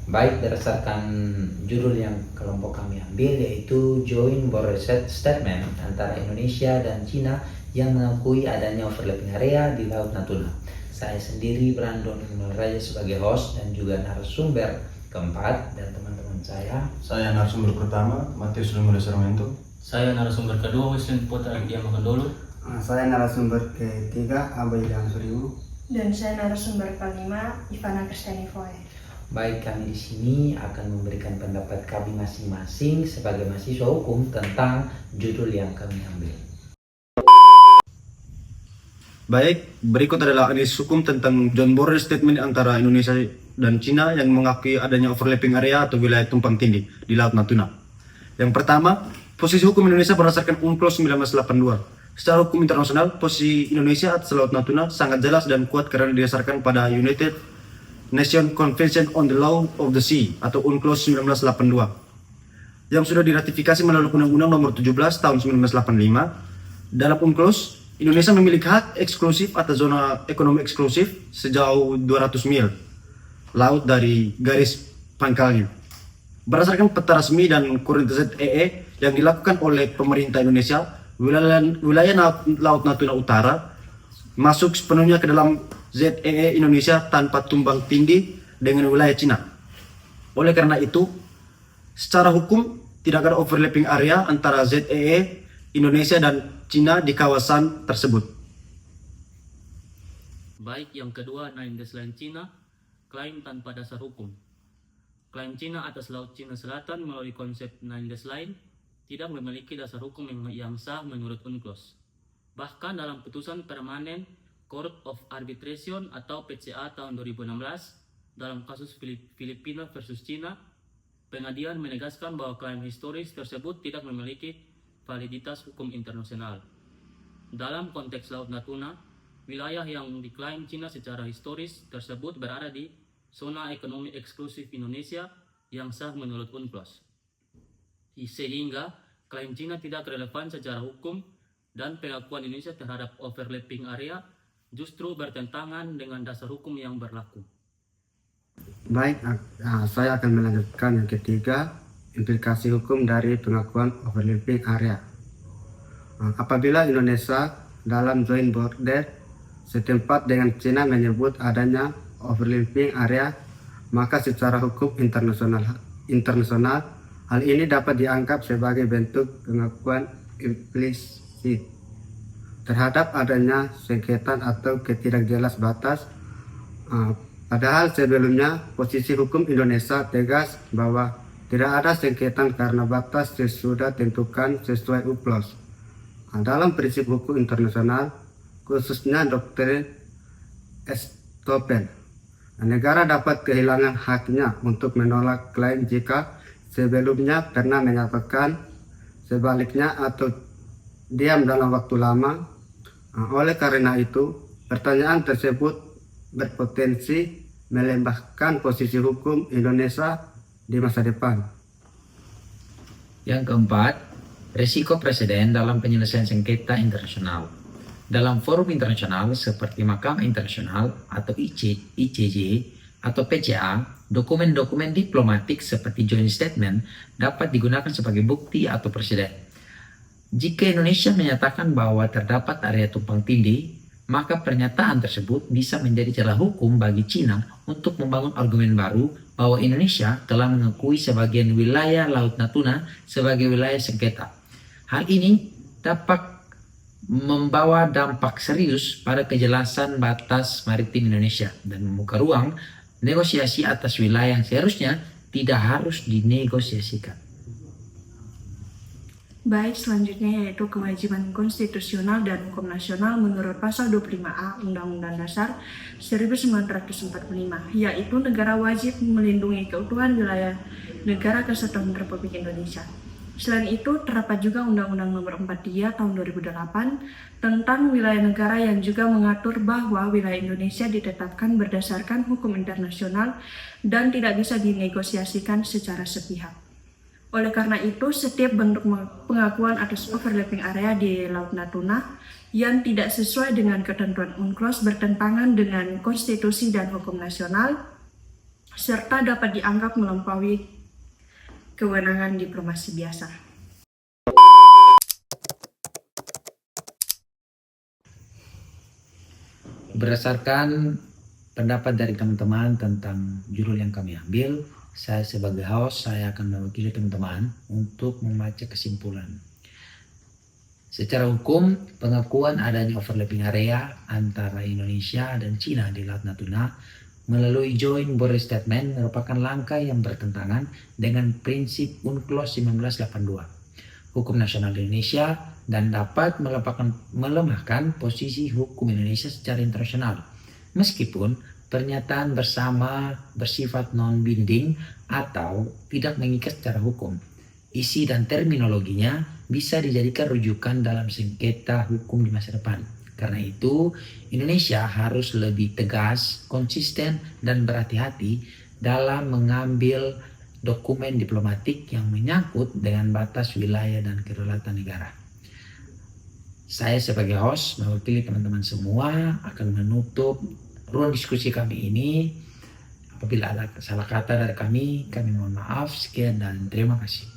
Baik, berdasarkan judul yang kelompok kami ambil, yaitu Joint Border Statement antara Indonesia dan Cina yang mengakui adanya overlapping area di Laut Natuna. Saya sendiri Brandon Raja sebagai host dan juga narasumber keempat, dan teman-teman saya narasumber pertama Matius Lumura Sarmento. Saya narasumber kedua Wisnu Putra Dia Makandolo. Saya narasumber ketiga Abai Ilham Suriwu. Dan saya narasumber kelima Ivana Kristiani Foe. Baik, kami di sini akan memberikan pendapat kami masing-masing sebagai mahasiswa hukum tentang judul yang kami ambil. Baik, berikut adalah analisis hukum tentang Joint Border Statement antara Indonesia dan Cina yang mengakui adanya overlapping area atau wilayah tumpang tindih di Laut Natuna. Yang pertama, posisi hukum Indonesia berdasarkan UNCLOS 1982. Secara hukum internasional, posisi Indonesia atas Laut Natuna sangat jelas dan kuat karena didasarkan pada United Nations Convention on the Law of the Sea atau UNCLOS 1982 yang sudah diratifikasi melalui Undang-Undang Nomor 17 Tahun 1985. Dalam UNCLOS, Indonesia memiliki hak eksklusif atas zona ekonomi eksklusif sejauh 200 mil laut dari garis pangkalnya. Berdasarkan peta resmi dan kurun ZEE yang dilakukan oleh pemerintah Indonesia, wilayah Laut Natuna Utara masuk sepenuhnya ke dalam ZEE Indonesia tanpa tumbang tindih dengan wilayah Cina. Oleh karena itu, secara hukum tidak ada overlapping area antara ZEE Indonesia dan Cina di kawasan tersebut. Baik, yang kedua, Nine Dash Line Cina, klaim tanpa dasar hukum. Klaim Cina atas Laut Cina Selatan melalui konsep Nine Dash Line tidak memiliki dasar hukum yang sah menurut UNCLOS. Bahkan dalam putusan permanen Court of Arbitration atau PCA tahun 2016 dalam kasus Filipina versus Cina, pengadilan menegaskan bahwa klaim historis tersebut tidak memiliki validitas hukum internasional. Dalam konteks Laut Natuna, wilayah yang diklaim Cina secara historis tersebut berada di zona ekonomi eksklusif Indonesia yang sah menurut UNCLOS. Sehingga klaim Cina tidak relevan secara hukum dan pengakuan Indonesia terhadap overlapping area justru bertentangan dengan dasar hukum yang berlaku. Baik, saya akan melanjutkan yang ketiga, implikasi hukum dari pengakuan overlapping area. Apabila Indonesia dalam joint border setempat dengan Cina menyebut adanya overlapping area, maka secara hukum internasional hal ini dapat dianggap sebagai bentuk pengakuan implisit terhadap adanya sengketa atau ketidakjelas batas. Padahal sebelumnya posisi hukum Indonesia tegas bahwa tidak ada sengketa karena batas sudah tentukan sesuai UNCLOS. Dalam prinsip hukum internasional, khususnya doktrin estoppel, negara dapat kehilangan haknya untuk menolak klaim jika sebelumnya pernah menyatakan sebaliknya atau diam dalam waktu lama. Oleh karena itu, pertanyaan tersebut berpotensi melembahkan posisi hukum Indonesia di masa depan. Yang keempat, risiko presiden dalam penyelesaian sengketa internasional. Dalam forum internasional seperti Mahkamah Internasional atau ICJ atau PCA, dokumen-dokumen diplomatik seperti joint statement dapat digunakan sebagai bukti atau presiden. Jika Indonesia menyatakan bahwa terdapat area tumpang tindih, maka pernyataan tersebut bisa menjadi celah hukum bagi Cina untuk membangun argumen baru bahwa Indonesia telah mengakui sebagian wilayah Laut Natuna sebagai wilayah sengketa. Hal ini dapat membawa dampak serius pada kejelasan batas maritim Indonesia dan membuka ruang negosiasi atas wilayah yang seharusnya tidak harus dinegosiasikan. Baik, selanjutnya yaitu kewajiban konstitusional dan hukum nasional menurut pasal 25A Undang-Undang Dasar 1945, yaitu negara wajib melindungi keutuhan wilayah negara kesatuan Republik Indonesia. Selain itu, terdapat juga Undang-Undang Nomor 43 Tahun 2008 tentang wilayah negara yang juga mengatur bahwa wilayah Indonesia ditetapkan berdasarkan hukum internasional dan tidak bisa dinegosiasikan secara sepihak. Oleh karena itu, setiap bentuk pengakuan atas overlapping area di Laut Natuna yang tidak sesuai dengan ketentuan UNCLOS bertentangan dengan konstitusi dan hukum nasional, serta dapat dianggap melampaui kewenangan diplomasi biasa. Berdasarkan pendapat dari teman-teman tentang judul yang kami ambil, saya sebagai host, saya akan mewakili teman-teman untuk membaca kesimpulan. Secara hukum, pengakuan adanya overlapping area antara Indonesia dan Cina di Laut Natuna melalui Joint Border Statement merupakan langkah yang bertentangan dengan prinsip UNCLOS 1982, hukum nasional Indonesia, dan dapat melemahkan posisi hukum Indonesia secara internasional. Meskipun pernyataan bersama bersifat non-binding atau tidak mengikat secara hukum, isi dan terminologinya bisa dijadikan rujukan dalam sengketa hukum di masa depan. Karena itu, Indonesia harus lebih tegas, konsisten, dan berhati-hati dalam mengambil dokumen diplomatik yang menyangkut dengan batas wilayah dan kedaulatan negara. Saya sebagai host mewakili teman-teman semua akan menutup ruang diskusi kami ini. Apabila ada salah kata dari kami mohon maaf. Sekian dan terima kasih.